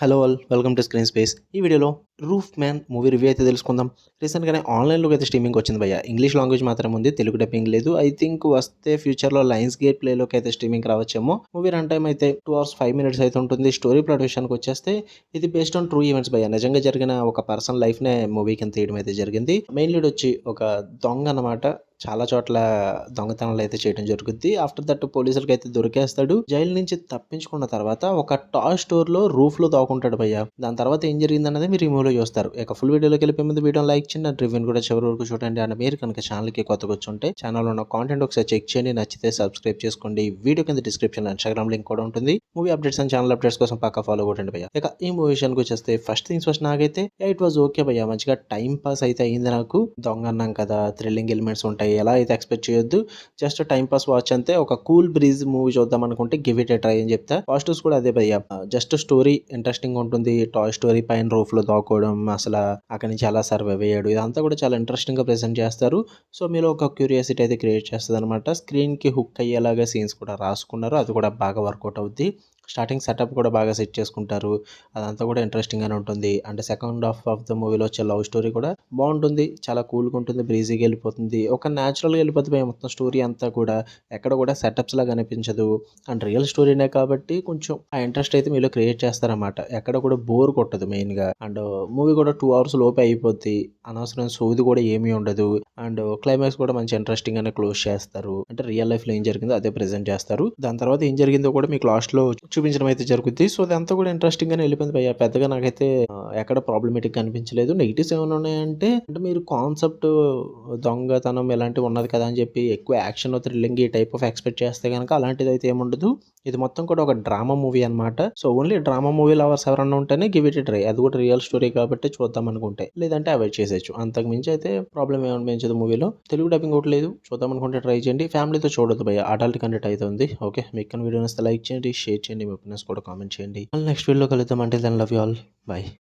Hello all welcome to screen space. ఈ వీడియోలో roof man movie review అయితే తెలుసుకుందాం. రీసెంట్గానే ఆన్లైన్లోకి అయితే స్ట్రీమింగ్ వచ్చింది భయ్య. ఇంగ్లీష్ లాంగ్వేజ్ మాత్రం ఉంది, తెలుగు డబ్బింగ్ లేదు. ఐ థింక్ వస్తే ఫ్యూచర్లో లయన్స్ గేట్ ప్లేలోకి అయితే స్ట్రీమింగ్ రావచ్చేమో. మూవీ రన్ టైం అయితే 2 hours 5 minutes అయితే ఉంటుంది. స్టోరీ ప్లాట్ విషయానికి వచ్చేస్తే ఇది బేస్డ్ ఆన్ ట్రూ ఈవెంట్స్ భయ్య. నిజంగా జరిగిన ఒక పర్సన్ లైఫ్నే మూవీ కింద తీయడం అయితే జరిగింది. మెయిన్ లీడ్ వచ్చి ఒక దొంగ అన్నమాట. చాలా చోట్ల దొంగతనాలు అయితే చేయడం జరుగుద్ది. ఆఫ్టర్ దట్ పోలీసులకి అయితే దొరికేస్తాడు. జైలు నుంచి తప్పించుకున్న తర్వాత ఒక టాయ్ స్టోర్ లో రూఫ్ లో దాక్కుంటాడు భయ్య. దాని తర్వాత ఏం జరిగింది అన్నది మీరు ఈ మూవీలో చూస్తారు. ఇక ఫుల్ వీడియోలోకి వెళ్ళిపోయే ముందు వీడియో లైక్ చేయండి, రివ్యూ కూడా చివరి వరకు చూడండి. అండ్ మీరు కనుక ఛానల్ కి కొత్తగా వచ్చుంటే ఛానల్ ఉన్న కాంటెంట్ ఒకసారి చెక్ చేయండి, నచ్చితే సబ్స్క్రైబ్ చేసుకోండి. వీడియో కింద డిస్క్రిప్షన్ లో ఇన్స్టాగ్రామ్ లింక్ కూడా ఉంటుంది. Movie updates and channel updates కోసం పక్కా ఫాలో కొట్టండి భయ్య. ఇక ఈ మూవీ విషయానికి వచ్చేస్తే ఫస్ట్ థింగ్స్ ఫస్ట్ నాకైతే ఇట్ వాజ్ ఓకే భయ్య. మంచిగా టైం పాస్ అయితే అయింది నాకు. దొంగ అన్నాం కదా, థ్రిల్లింగ్ ఎలిమెంట్స్ ఉంటాయి, ఎలా అయితే ఎక్స్పెక్ట్ చేయొద్దు. జస్ట్ టైం పాస్ వాచ్ అంతే. ఒక కూల్ బ్రీజ్ మూవీ చూద్దాం అనుకుంటే గివ్ ఇట్ ఏ ట్రై అని చెప్తా. పాజిటివ్స్ కూడా అదే భయ్య. జస్ట్ స్టోరీ ఇంట్రెస్టింగ్ ఉంటుంది. టాయ్ స్టోరీ పైన రూఫ్ లో దాక్కోవడం, అసలు అక్కడి నుంచి ఎలా సర్వైవ్ అయ్యాడు, ఇదంతా కూడా చాలా ఇంట్రెస్టింగ్ గా ప్రెజెంట్ చేస్తారు. సో మీలో ఒక క్యూరియాసిటీ అయితే క్రియేట్ చేస్తుంది అనమాట. స్క్రీన్ కి హుక్ అయ్యేలాగా సీన్స్ కూడా రాసుకున్నారు, అది కూడా బాగా వర్కౌట్ అవుద్ది. స్టార్టింగ్ సెటప్ కూడా బాగా సెట్ చేసుకుంటారు, అదంతా కూడా ఇంట్రెస్టింగ్ గానే ఉంటుంది. అంటే సెకండ్ హాఫ్ ఆఫ్ ద మూవీలో వచ్చే లవ్ స్టోరీ కూడా బాగుంటుంది, చాలా కూల్గా ఉంటుంది, బ్రీజీగా వెళ్ళిపోతుంది. ఒక న్యాచురల్గా వెళ్ళిపోతుంది మొత్తం స్టోరీ అంతా కూడా. ఎక్కడ కూడా సెటప్స్ లాగా అనిపించదు. అండ్ రియల్ స్టోరీనే కాబట్టి కొంచెం ఆ ఇంట్రెస్ట్ అయితే మీలో క్రియేట్ చేస్తారన్నమాట. ఎక్కడ కూడా బోర్ కొట్టదు మెయిన్గా. అండ్ మూవీ కూడా 2 hours లోపే అయిపోద్ది. అనవసరం సోది కూడా ఏమీ ఉండదు. అండ్ క్లైమాక్స్ కూడా మంచి ఇంట్రెస్టింగ్ గానే క్లోజ్ చేస్తారు. అంటే రియల్ లైఫ్ లో ఏం జరిగిందో అదే ప్రెజెంట్ చేస్తారు. దాని తర్వాత ఏం జరిగిందో కూడా మీకు లాస్ట్ లో చూపించడం అయితే జరుగుద్ది. సో అదంతా కూడా ఇంట్రెస్టింగ్ గానే వెళ్ళిపోయింది భయ్య. పెద్దగా నాకైతే ఎక్కడ ప్రాబ్లమేటిక్ అనిపించలేదు. నెగిటివ్స్ ఏమైనా ఉన్నాయంటే, అంటే మీరు కాన్సెప్ట్ దొంగతనం ఇలాంటివి ఉన్నది కదా అని చెప్పి ఎక్కువ యాక్షన్ థ్రిల్లింగ్ ఈ టైప్ ఆఫ్ ఎక్స్పెక్ట్ చేస్తే కనుక అలాంటిది అయితే ఏముండదు. ఇది మొత్తం కూడా ఒక డ్రామా మూవీ అనమాట. So only drama movie lovers ఎవరన్నా ఉంటేనే గివ్ ఇట్ ట్రై. అది కూడా రియల్ స్టోరీ కాబట్టి చూద్దాం అనుకుంటే, లేదంటే అవాయిడ్ చేసేయచ్చు. అంతకు మించి అయితే ప్రాబ్లం ఏమనిపించదు మూవీలో. తెలుగు డబ్బింగ్ ఒకటి లేదు, చూద్దాం అనుకుంటే ట్రై చేయండి. ఫ్యామిలీతో చూడొద్దు భయ్య, అడల్ట్ కంటెంట్ అయితే ఉంది. ఓకే, మీకు వీడియో నచ్చితే లైక్ చేయండి, షేర్ చేయండి, మీ ఒపీనియన్స్ కూడా కామెంట్ చేయండి. నెక్స్ట్ వీడియోలో కలుద్దాం. అంటే then love you all, by.